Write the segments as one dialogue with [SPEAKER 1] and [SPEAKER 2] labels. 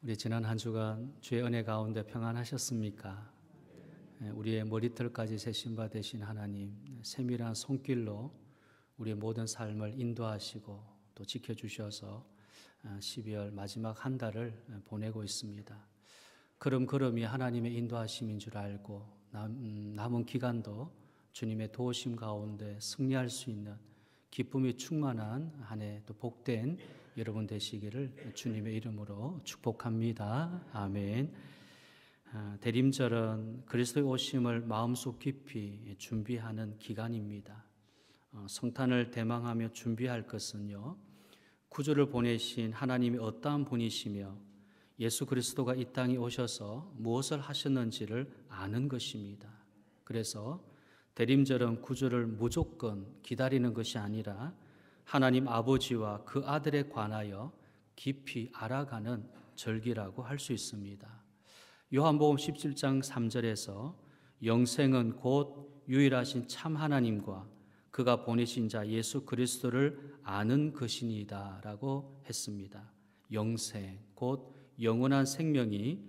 [SPEAKER 1] 우리 지난 한 주간 주의 은혜 가운데 평안하셨습니까? 우리의 머리털까지 세신 바 되신 하나님, 세밀한 손길로 우리의 모든 삶을 인도하시고 또 지켜주셔서 12월 마지막 한 달을 보내고 있습니다. 걸음걸음이 하나님의 인도하심인 줄 알고 남은 기간도 주님의 도우심 가운데 승리할 수 있는 기쁨이 충만한 한 해 또 복된 여러분 되시기를 주님의 이름으로 축복합니다. 아멘. 대림절은 그리스도의 오심을 마음속 깊이 준비하는 기간입니다. 성탄을 대망하며 준비할 것은요, 구주를 보내신 하나님이 어떠한 분이시며 예수 그리스도가 이 땅에 오셔서 무엇을 하셨는지를 아는 것입니다. 그래서 대림절은 구주를 무조건 기다리는 것이 아니라 하나님 아버지와 그 아들에 관하여 깊이 알아가는 절기라고 할 수 있습니다. 요한복음 17장 3절에서 영생은 곧 유일하신 참 하나님과 그가 보내신 자 예수 그리스도를 아는 것이니이다 라고 했습니다. 영생, 곧 영원한 생명이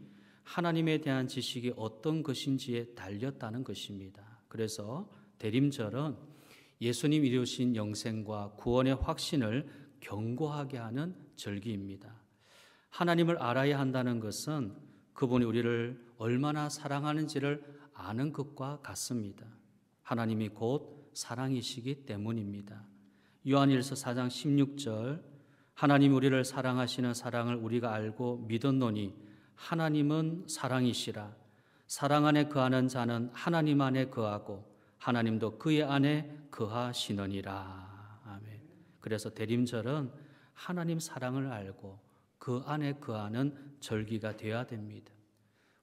[SPEAKER 1] 하나님에 대한 지식이 어떤 것인지에 달렸다는 것입니다. 그래서 대림절은 예수님 이루신 영생과 구원의 확신을 견고하게 하는 절기입니다. 하나님을 알아야 한다는 것은 그분이 우리를 얼마나 사랑하는지를 아는 것과 같습니다. 하나님이 곧 사랑이시기 때문입니다. 요한일서 4장 16절, 하나님이 우리를 사랑하시는 사랑을 우리가 알고 믿었노니 하나님은 사랑이시라. 사랑 안에 거하는 자는 하나님 안에 거하고 하나님도 그의 안에 거하시느니라. 아멘. 그래서 대림절은 하나님 사랑을 알고 그 안에 거하는 절기가 되어야 됩니다.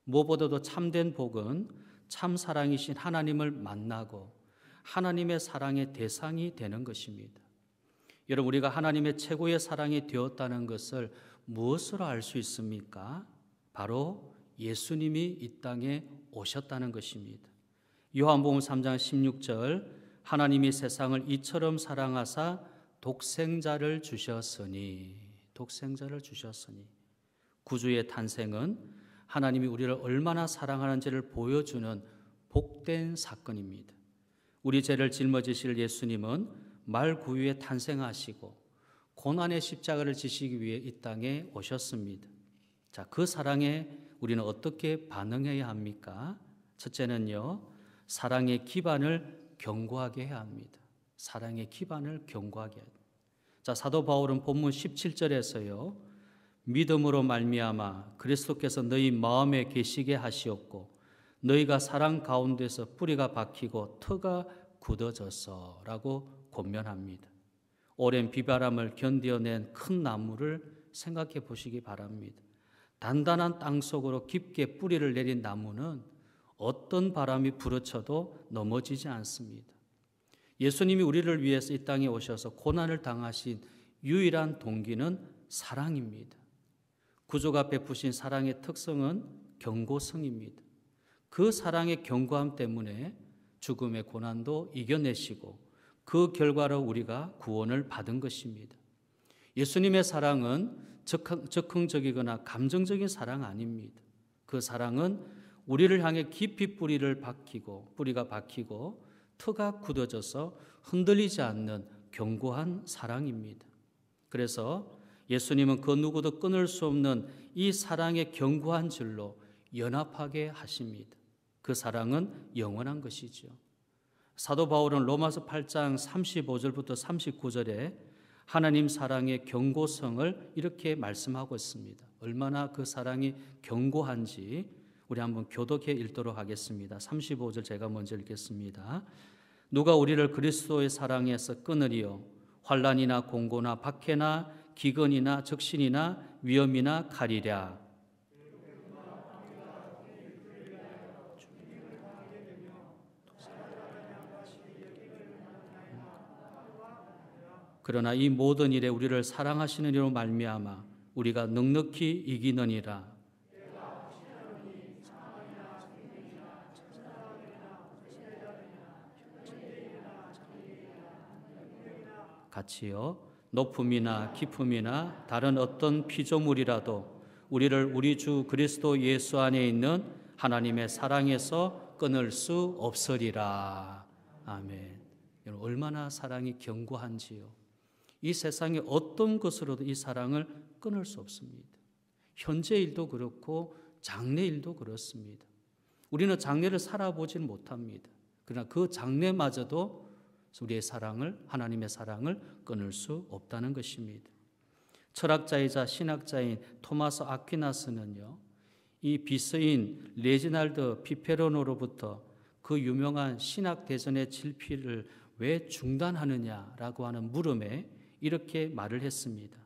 [SPEAKER 1] 무엇보다도 참된 복은 참 사랑이신 하나님을 만나고 하나님의 사랑의 대상이 되는 것입니다. 여러분, 우리가 하나님의 최고의 사랑이 되었다는 것을 무엇으로 알 수 있습니까? 바로 예수님이 이 땅에 오셨다는 것입니다. 요한복음 3장 16절, 하나님이 세상을 이처럼 사랑하사 독생자를 주셨으니, 독생자를 주셨으니, 구주의 탄생은 하나님이 우리를 얼마나 사랑하는지를 보여주는 복된 사건입니다. 우리 죄를 짊어지실 예수님은 말구유에 탄생하시고 고난의 십자가를 지시기 위해 이 땅에 오셨습니다. 자, 그 사랑에 우리는 어떻게 반응해야 합니까? 첫째는요, 사랑의 기반을 견고하게 해야 합니다. 사랑의 기반을 견고하게 해야 합니다. 자, 사도 바울은 본문 17절에서요, 믿음으로 말미암아 그리스도께서 너희 마음에 계시게 하시었고 너희가 사랑 가운데서 뿌리가 박히고 터가 굳어져서 라고 권면합니다. 오랜 비바람을 견뎌낸 큰 나무를 생각해 보시기 바랍니다. 단단한 땅 속으로 깊게 뿌리를 내린 나무는 어떤 바람이 불어쳐도 넘어지지 않습니다. 예수님이 우리를 위해서 이 땅에 오셔서 고난을 당하신 유일한 동기는 사랑입니다. 구주가 베푸신 사랑의 특성은 견고성입니다. 그 사랑의 견고함 때문에 죽음의 고난도 이겨내시고 그 결과로 우리가 구원을 받은 것입니다. 예수님의 사랑은 적극적이거나 감정적인 사랑 아닙니다. 그 사랑은 우리를 향해 깊이 뿌리가 박히고 터가 굳어져서 흔들리지 않는 견고한 사랑입니다. 그래서 예수님은 그 누구도 끊을 수 없는 이 사랑의 견고한 줄로 연합하게 하십니다. 그 사랑은 영원한 것이죠. 사도 바울은 로마서 8장 35절부터 39절에 하나님 사랑의 견고성을 이렇게 말씀하고 있습니다. 얼마나 그 사랑이 견고한지 우리 한번 교독해 읽도록 하겠습니다. 35절 제가 먼저 읽겠습니다. 누가 우리를 그리스도의 사랑에서 끊으리요? 환난이나 공고나 박해나 기근이나 적신이나 위험이나 칼이랴. 그러나 이 모든 일에 우리를 사랑하시는 이로 말미암아 우리가 넉넉히 이기느니라. 같이요. 높음이나 깊음이나 다른 어떤 피조물이라도 우리를 우리 주 그리스도 예수 안에 있는 하나님의 사랑에서 끊을 수 없으리라. 아멘. 여러분, 얼마나 사랑이 견고한지요. 이 세상의 어떤 것으로도 이 사랑을 끊을 수 없습니다. 현재 일도 그렇고 장래 일도 그렇습니다. 우리는 장래를 살아보지는 못합니다. 그러나 그 장래마저도 우리의 사랑을, 하나님의 사랑을 끊을 수 없다는 것입니다. 철학자이자 신학자인 토마스 아퀴나스는요, 이 비서인 레지날드 피페로노로부터 그 유명한 신학 대전의 질필을 왜 중단하느냐라고 하는 물음에 이렇게 말을 했습니다.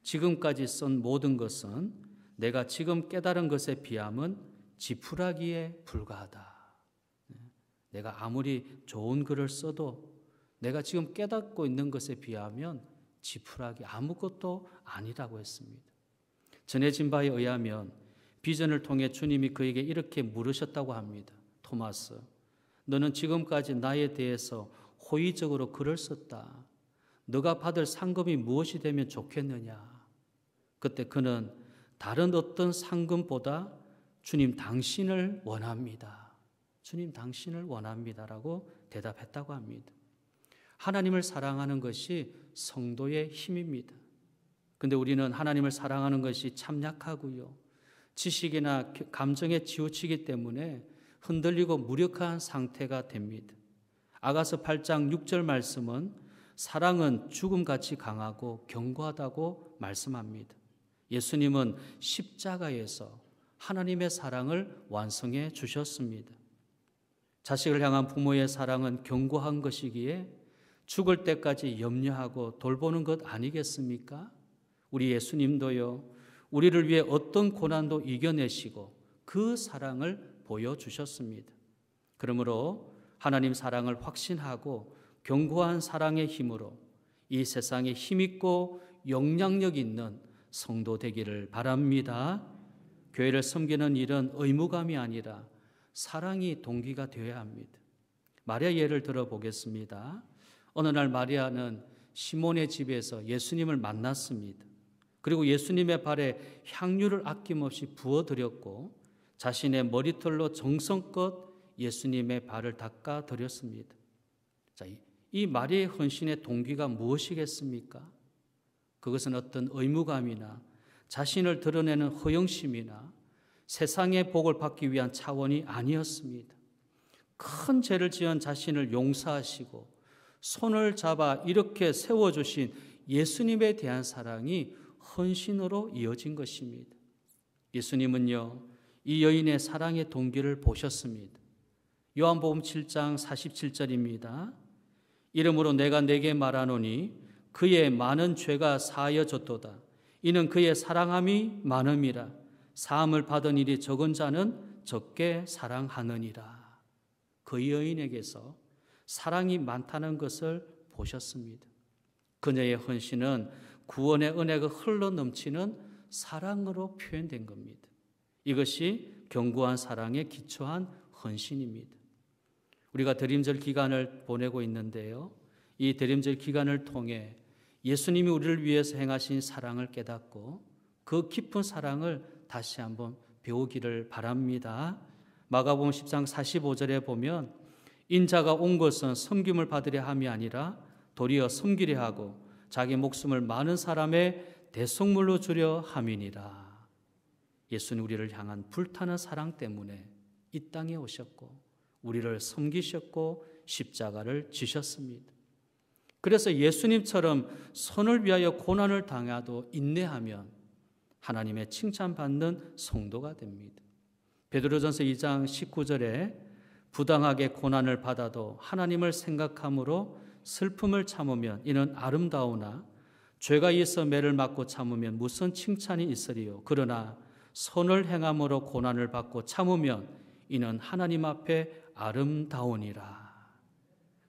[SPEAKER 1] 지금까지 쓴 모든 것은 내가 지금 깨달은 것에 비하면 지푸라기에 불과하다. 내가 아무리 좋은 글을 써도 내가 지금 깨닫고 있는 것에 비하면 지푸라기 아무것도 아니라고 했습니다. 전해진 바에 의하면 비전을 통해 주님이 그에게 이렇게 물으셨다고 합니다. 토마스, 너는 지금까지 나에 대해서 호의적으로 글을 썼다. 너가 받을 상금이 무엇이 되면 좋겠느냐? 그때 그는 다른 어떤 상금보다 주님 당신을 원합니다. 주님 당신을 원합니다라고 대답했다고 합니다. 하나님을 사랑하는 것이 성도의 힘입니다. 그런데 우리는 하나님을 사랑하는 것이 참 약하고요. 지식이나 감정에 치우치기 때문에 흔들리고 무력한 상태가 됩니다. 아가서 8장 6절 말씀은 사랑은 죽음같이 강하고 견고하다고 말씀합니다. 예수님은 십자가에서 하나님의 사랑을 완성해 주셨습니다. 자식을 향한 부모의 사랑은 견고한 것이기에 죽을 때까지 염려하고 돌보는 것 아니겠습니까? 우리 예수님도요, 우리를 위해 어떤 고난도 이겨내시고 그 사랑을 보여주셨습니다. 그러므로 하나님 사랑을 확신하고 견고한 사랑의 힘으로 이 세상에 힘있고 영향력 있는 성도 되기를 바랍니다. 교회를 섬기는 일은 의무감이 아니라 사랑이 동기가 되어야 합니다. 마리아 예를 들어보겠습니다. 어느 날 마리아는 시몬의 집에서 예수님을 만났습니다. 그리고 예수님의 발에 향유를 아낌없이 부어드렸고 자신의 머리털로 정성껏 예수님의 발을 닦아드렸습니다. 자, 이 마리아의 헌신의 동기가 무엇이겠습니까? 그것은 어떤 의무감이나 자신을 드러내는 허영심이나 세상의 복을 받기 위한 차원이 아니었습니다. 큰 죄를 지은 자신을 용서하시고 손을 잡아 이렇게 세워주신 예수님에 대한 사랑이 헌신으로 이어진 것입니다. 예수님은요, 이 여인의 사랑의 동기를 보셨습니다. 요한복음 7장 47절입니다. 이러므로 내가 네게 말하노니 그의 많은 죄가 사하여졌도다. 이는 그의 사랑함이 많음이라. 사함을 받은 일이 적은 자는 적게 사랑하느니라. 그 여인에게서 사랑이 많다는 것을 보셨습니다. 그녀의 헌신은 구원의 은혜가 흘러넘치는 사랑으로 표현된 겁니다. 이것이 견고한 사랑에 기초한 헌신입니다. 우리가 드림절 기간을 보내고 있는데요. 이 드림절 기간을 통해 예수님이 우리를 위해서 행하신 사랑을 깨닫고 그 깊은 사랑을 다시 한번 배우기를 바랍니다. 마가복음 10장 45절에 보면 인자가 온 것은 섬김을 받으려 함이 아니라 도리어 섬기려 하고 자기 목숨을 많은 사람의 대속물로 주려 함이니라. 예수는 우리를 향한 불타는 사랑 때문에 이 땅에 오셨고 우리를 섬기셨고 십자가를 지셨습니다. 그래서 예수님처럼 선을 위하여 고난을 당해도 인내하면 하나님의 칭찬받는 성도가 됩니다. 베드로전서 2장 19절에 부당하게 고난을 받아도 하나님을 생각함으로 슬픔을 참으면 이는 아름다우나 죄가 있어 매를 맞고 참으면 무슨 칭찬이 있으리요. 그러나 선을 행함으로 고난을 받고 참으면 이는 하나님 앞에 아름다우니라.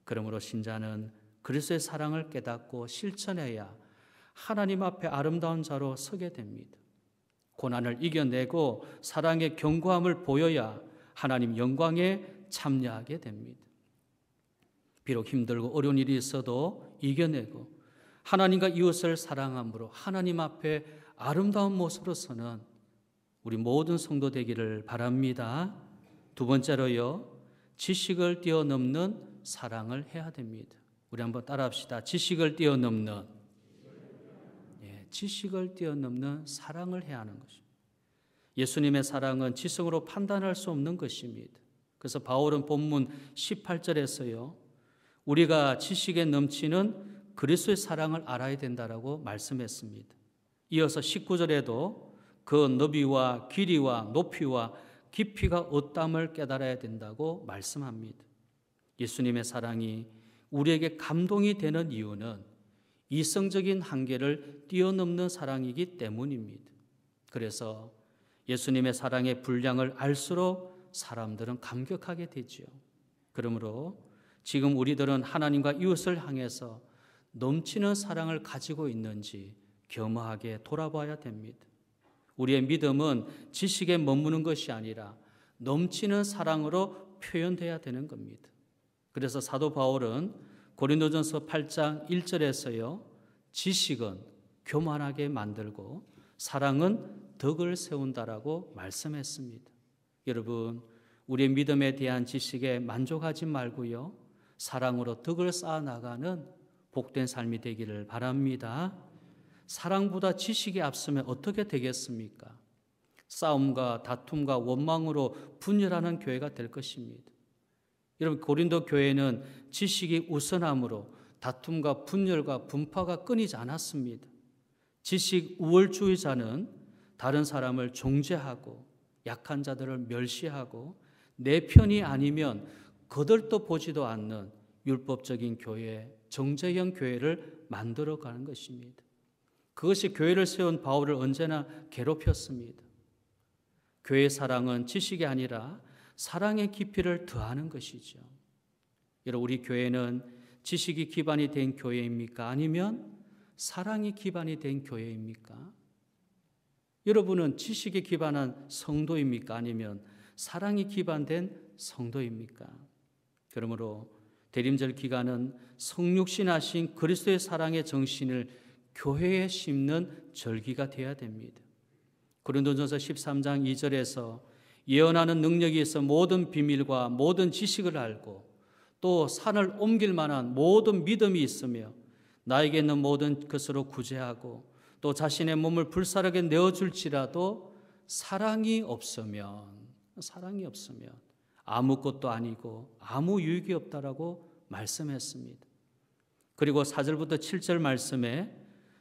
[SPEAKER 1] 그러므로 신자는 그리스도의 사랑을 깨닫고 실천해야 하나님 앞에 아름다운 자로 서게 됩니다. 고난을 이겨내고 사랑의 견고함을 보여야 하나님 영광에 참여하게 됩니다. 비록 힘들고 어려운 일이 있어도 이겨내고 하나님과 이웃을 사랑함으로 하나님 앞에 아름다운 모습으로 서는 우리 모든 성도 되기를 바랍니다. 두 번째로요, 지식을 뛰어넘는 사랑을 해야 됩니다. 우리 한번 따라합시다. 지식을 뛰어넘는, 지식을 뛰어넘는 사랑을 해야 하는 것입니다. 예수님의 사랑은 지성으로 판단할 수 없는 것입니다. 그래서 바울은 본문 18절에서요, 우리가 지식에 넘치는 그리스도의 사랑을 알아야 된다라고 말씀했습니다. 이어서 19절에도 그 너비와 길이와 높이와 깊이가 어떠함을 깨달아야 된다고 말씀합니다. 예수님의 사랑이 우리에게 감동이 되는 이유는 이성적인 한계를 뛰어넘는 사랑이기 때문입니다. 그래서 예수님의 사랑의 분량을 알수록 사람들은 감격하게 되지요. 그러므로 지금 우리들은 하나님과 이웃을 향해서 넘치는 사랑을 가지고 있는지 겸허하게 돌아봐야 됩니다. 우리의 믿음은 지식에 머무는 것이 아니라 넘치는 사랑으로 표현돼야 되는 겁니다. 그래서 사도 바울은 고린도전서 8장 1절에서요, 지식은 교만하게 만들고 사랑은 덕을 세운다라고 말씀했습니다. 여러분, 우리의 믿음에 대한 지식에 만족하지 말고요, 사랑으로 덕을 쌓아나가는 복된 삶이 되기를 바랍니다. 사랑보다 지식이 앞서면 어떻게 되겠습니까? 싸움과 다툼과 원망으로 분열하는 교회가 될 것입니다. 여러분, 고린도 교회는 지식이 우선함으로 다툼과 분열과 분파가 끊이지 않았습니다. 지식 우월주의자는 다른 사람을 종죄하고 약한 자들을 멸시하고 내 편이 아니면 거들떠 보지도 않는 율법적인 교회, 정죄형 교회를 만들어가는 것입니다. 그것이 교회를 세운 바울을 언제나 괴롭혔습니다. 교회의 사랑은 지식이 아니라 사랑의 깊이를 더하는 것이죠. 여러분, 우리 교회는 지식이 기반이 된 교회입니까? 아니면 사랑이 기반이 된 교회입니까? 여러분은 지식이 기반한 성도입니까? 아니면 사랑이 기반된 성도입니까? 그러므로 대림절 기간은 성육신하신 그리스도의 사랑의 정신을 교회에 심는 절기가 되어야 됩니다. 고린도전서 13장 2절에서 예언하는 능력이 있어 모든 비밀과 모든 지식을 알고 또 산을 옮길 만한 모든 믿음이 있으며 나에게 있는 모든 것으로 구제하고 또 자신의 몸을 불사르게 내어줄지라도 사랑이 없으면 아무것도 아니고 아무 유익이 없다라고 말씀했습니다. 그리고 4절부터 7절 말씀에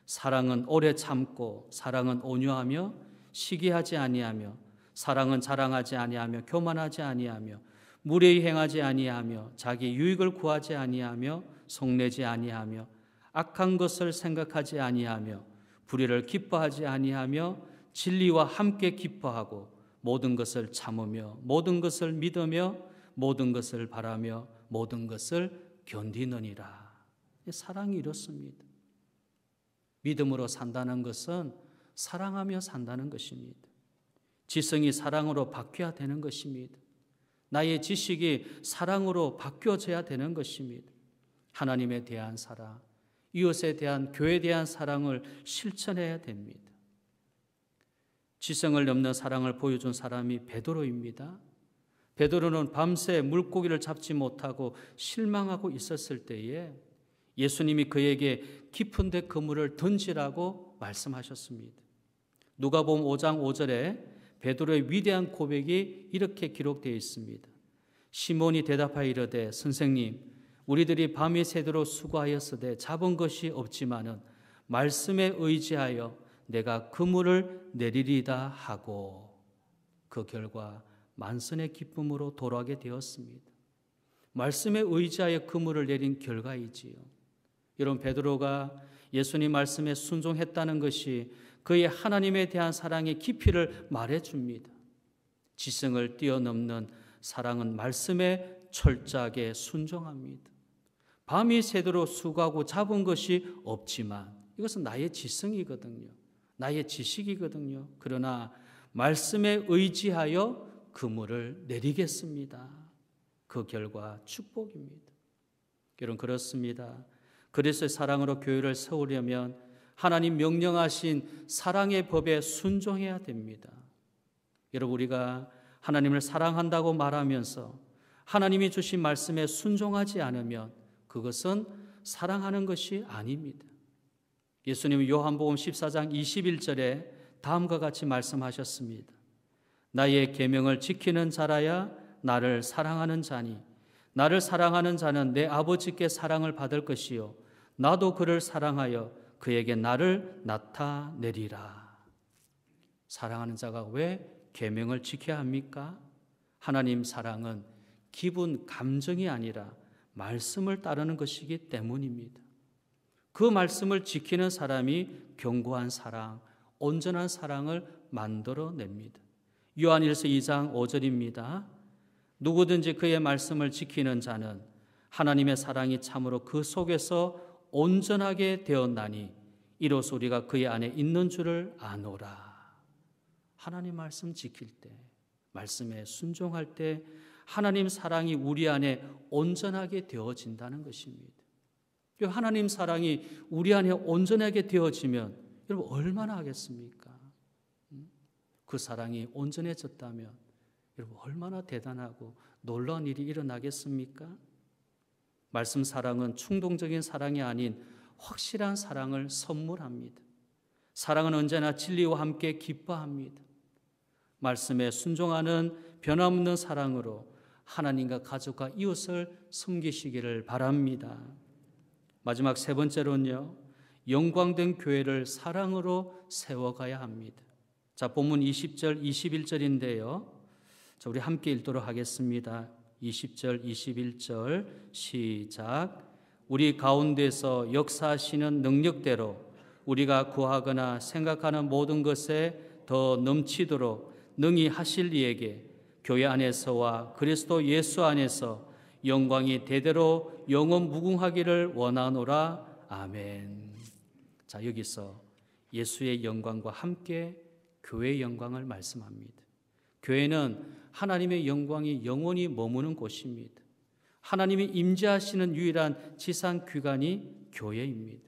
[SPEAKER 1] 사랑은 오래 참고 사랑은 온유하며 시기하지 아니하며 사랑은 자랑하지 아니하며 교만하지 아니하며 무례히 행하지 아니하며 자기 유익을 구하지 아니하며 속내지 아니하며 악한 것을 생각하지 아니하며 불의를 기뻐하지 아니하며 진리와 함께 기뻐하고 모든 것을 참으며 모든 것을 믿으며 모든 것을 바라며 모든 것을 견디느니라. 사랑이 이렇습니다. 믿음으로 산다는 것은 사랑하며 산다는 것입니다. 지성이 사랑으로 바뀌어야 되는 것입니다. 나의 지식이 사랑으로 바뀌어져야 되는 것입니다. 하나님에 대한 사랑, 이웃에 대한 교회에 대한 사랑을 실천해야 됩니다. 지성을 넘는 사랑을 보여준 사람이 베드로입니다. 베드로는 밤새 물고기를 잡지 못하고 실망하고 있었을 때에 예수님이 그에게 깊은 데 그물을 던지라고 말씀하셨습니다. 누가복음 5장 5절에 베드로의 위대한 고백이 이렇게 기록되어 있습니다. 시몬이 대답하여 이르되 선생님, 우리들이 밤이 새도록 수고하였으되 잡은 것이 없지만은 말씀에 의지하여 내가 그물을 내리리다 하고 그 결과 만선의 기쁨으로 돌아가게 되었습니다. 말씀에 의지하여 그물을 내린 결과이지요. 여러분, 베드로가 예수님 말씀에 순종했다는 것이 그의 하나님에 대한 사랑의 깊이를 말해줍니다. 지성을 뛰어넘는 사랑은 말씀에 철저하게 순종합니다. 밤이 새도록 수고하고 잡은 것이 없지만 이것은 나의 지성이거든요. 나의 지식이거든요. 그러나 말씀에 의지하여 그물을 내리겠습니다. 그 결과 축복입니다. 여러분, 그렇습니다. 그리스도의 사랑으로 교회를 세우려면 하나님 명령하신 사랑의 법에 순종해야 됩니다. 여러분, 우리가 하나님을 사랑한다고 말하면서 하나님이 주신 말씀에 순종하지 않으면 그것은 사랑하는 것이 아닙니다. 예수님은 요한복음 14장 21절에 다음과 같이 말씀하셨습니다. 나의 계명을 지키는 자라야 나를 사랑하는 자니 나를 사랑하는 자는 내 아버지께 사랑을 받을 것이요 나도 그를 사랑하여 그에게 나를 나타내리라. 사랑하는 자가 왜 계명을 지켜야 합니까? 하나님 사랑은 기분, 감정이 아니라 말씀을 따르는 것이기 때문입니다. 그 말씀을 지키는 사람이 견고한 사랑, 온전한 사랑을 만들어냅니다. 요한일서 2장 5절입니다. 누구든지 그의 말씀을 지키는 자는 하나님의 사랑이 참으로 그 속에서 온전하게 되었나니 이로써 우리가 그의 안에 있는 줄을 아노라. 하나님 말씀 지킬 때, 말씀에 순종할 때 하나님 사랑이 우리 안에 온전하게 되어진다는 것입니다. 하나님 사랑이 우리 안에 온전하게 되어지면 여러분 얼마나 하겠습니까? 그 사랑이 온전해졌다면 여러분 얼마나 대단하고 놀라운 일이 일어나겠습니까? 말씀 사랑은 충동적인 사랑이 아닌 확실한 사랑을 선물합니다. 사랑은 언제나 진리와 함께 기뻐합니다. 말씀에 순종하는 변함없는 사랑으로 하나님과 가족과 이웃을 섬기시기를 바랍니다. 마지막 세 번째로는요, 영광된 교회를 사랑으로 세워가야 합니다. 자, 본문 20절, 21절인데요. 자, 우리 함께 읽도록 하겠습니다. 20절, 21절 시작. 우리 가운데서 역사하시는 능력대로 우리가 구하거나 생각하는 모든 것에 더 넘치도록 능히 하실 이에게 교회 안에서와 그리스도 예수 안에서 영광이 대대로 영원 무궁하기를 원하노라. 아멘. 자, 여기서 예수의 영광과 함께 교회의 영광을 말씀합니다. 교회는 하나님의 영광이 영원히 머무는 곳입니다. 하나님이 임재하시는 유일한 지상 기관이 교회입니다.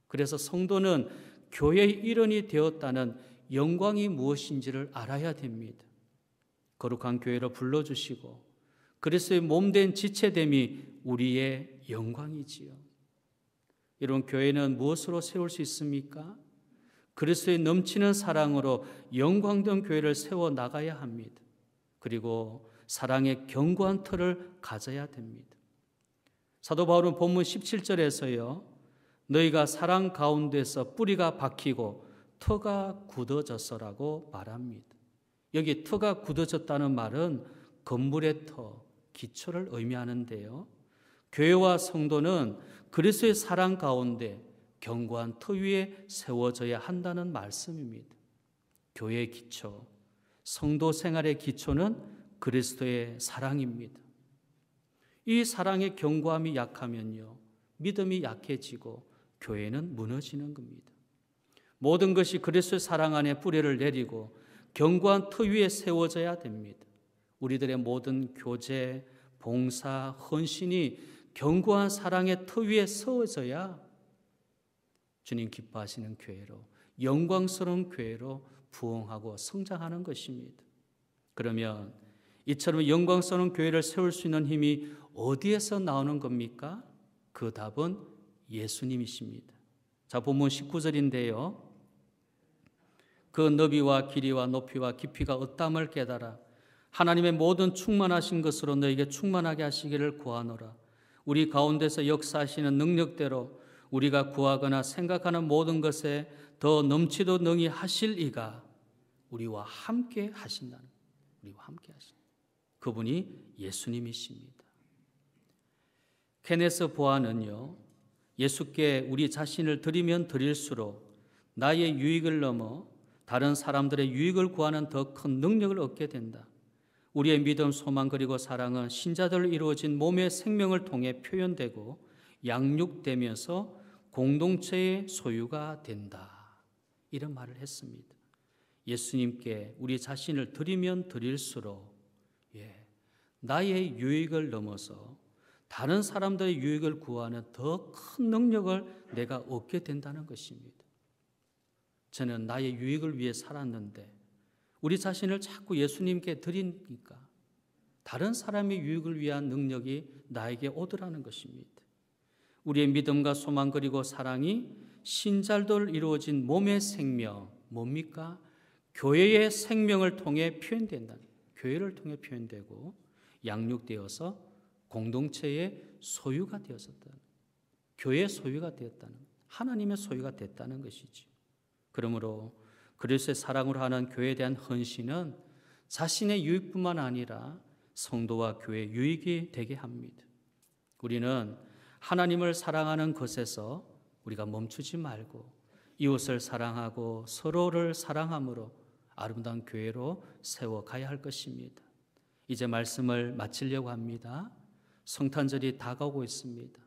[SPEAKER 1] 그래서 성도는 교회의 일원이 되었다는 영광이 무엇인지를 알아야 됩니다. 거룩한 교회로 불러주시고 그리스도의 몸된 지체됨이 우리의 영광이지요. 이런 교회는 무엇으로 세울 수 있습니까? 그리스도의 넘치는 사랑으로 영광된 교회를 세워나가야 합니다. 그리고 사랑의 견고한 틀을 가져야 됩니다. 사도 바울은 본문 17절에서요, 너희가 사랑 가운데서 뿌리가 박히고 터가 굳어졌어라고 말합니다. 여기 터가 굳어졌다는 말은 건물의 터, 기초를 의미하는데요. 교회와 성도는 그리스도의 사랑 가운데 견고한 터 위에 세워져야 한다는 말씀입니다. 교회의 기초, 성도 생활의 기초는 그리스도의 사랑입니다. 이 사랑의 견고함이 약하면요, 믿음이 약해지고 교회는 무너지는 겁니다. 모든 것이 그리스도의 사랑 안에 뿌리를 내리고 견고한 터 위에 세워져야 됩니다. 우리들의 모든 교제, 봉사, 헌신이 견고한 사랑의 터 위에 세워져야 주님 기뻐하시는 교회로, 영광스러운 교회로 부흥하고 성장하는 것입니다. 그러면 이처럼 영광스러운 교회를 세울 수 있는 힘이 어디에서 나오는 겁니까? 그 답은 예수님이십니다. 자, 본문 19절인데요. 그 너비와 길이와 높이와 깊이가 어떠함을 깨달아 하나님의 모든 충만하신 것으로 너에게 충만하게 하시기를 구하노라. 우리 가운데서 역사하시는 능력대로 우리가 구하거나 생각하는 모든 것에 더 넘치도 능히 하실 이가 우리와 함께 하신다는, 우리와 함께 하신다. 그분이 예수님이십니다. 케네스 보아는요, 예수께 우리 자신을 드리면 드릴수록 나의 유익을 넘어 다른 사람들의 유익을 구하는 더 큰 능력을 얻게 된다. 우리의 믿음, 소망 그리고 사랑은 신자들로 이루어진 몸의 생명을 통해 표현되고 양육되면서 공동체의 소유가 된다. 이런 말을 했습니다. 예수님께 우리 자신을 드리면 드릴수록 나의 유익을 넘어서 다른 사람들의 유익을 구하는 더 큰 능력을 내가 얻게 된다는 것입니다. 저는 나의 유익을 위해 살았는데 우리 자신을 자꾸 예수님께 드리니까 다른 사람의 유익을 위한 능력이 나에게 오더라는 것입니다. 우리의 믿음과 소망 그리고 사랑이 신잘들 이루어진 몸의 생명, 뭡니까? 교회의 생명을 통해 표현된다. 교회를 통해 표현되고 양육되어서 공동체의 소유가 되었었다. 교회의 소유가 되었다는, 하나님의 소유가 됐다는 것이죠. 그러므로 그리스도의 사랑으로 하는 교회에 대한 헌신은 자신의 유익뿐만 아니라 성도와 교회의 유익이 되게 합니다. 우리는 하나님을 사랑하는 것에서 우리가 멈추지 말고 이웃을 사랑하고 서로를 사랑함으로 아름다운 교회로 세워가야 할 것입니다. 이제 말씀을 마치려고 합니다. 성탄절이 다가오고 있습니다.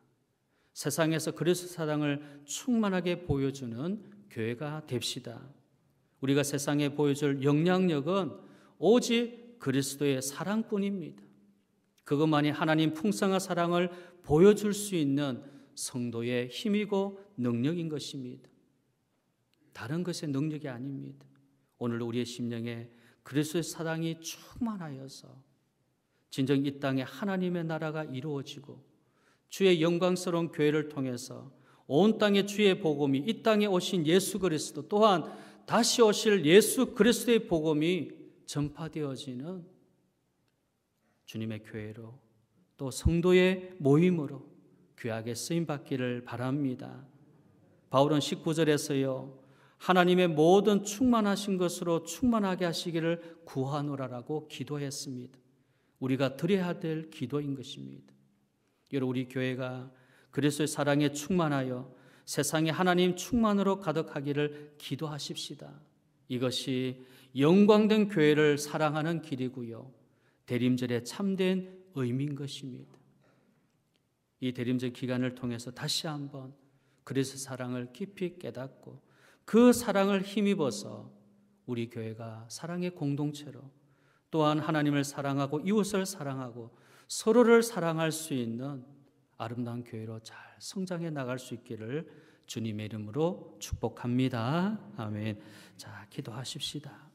[SPEAKER 1] 세상에서 그리스도 사랑을 충만하게 보여주는 교회가 됩시다. 우리가 세상에 보여줄 영향력은 오직 그리스도의 사랑뿐입니다. 그것만이 하나님 풍성한 사랑을 보여줄 수 있는 성도의 힘이고 능력인 것입니다. 다른 것의 능력이 아닙니다. 오늘 우리의 심령에 그리스도의 사랑이 충만하여서 진정 이 땅에 하나님의 나라가 이루어지고 주의 영광스러운 교회를 통해서 온 땅에 주의 복음이, 이 땅에 오신 예수 그리스도 또한 다시 오실 예수 그리스도의 복음이 전파되어지는 주님의 교회로 또 성도의 모임으로 귀하게 쓰임받기를 바랍니다. 바울은 19절에서요 하나님의 모든 충만하신 것으로 충만하게 하시기를 구하노라라고 기도했습니다. 우리가 드려야 될 기도인 것입니다. 여러분, 우리 교회가 그리스도의 사랑에 충만하여 세상에 하나님 충만으로 가득하기를 기도하십시다. 이것이 영광된 교회를 사랑하는 길이고요, 대림절의 참된 의미인 것입니다. 이 대림절 기간을 통해서 다시 한번 그리스도의 사랑을 깊이 깨닫고 그 사랑을 힘입어서 우리 교회가 사랑의 공동체로 또한 하나님을 사랑하고 이웃을 사랑하고 서로를 사랑할 수 있는 아름다운 교회로 잘 성장해 나갈 수 있기를 주님의 이름으로 축복합니다. 아멘. 자, 기도하십시다.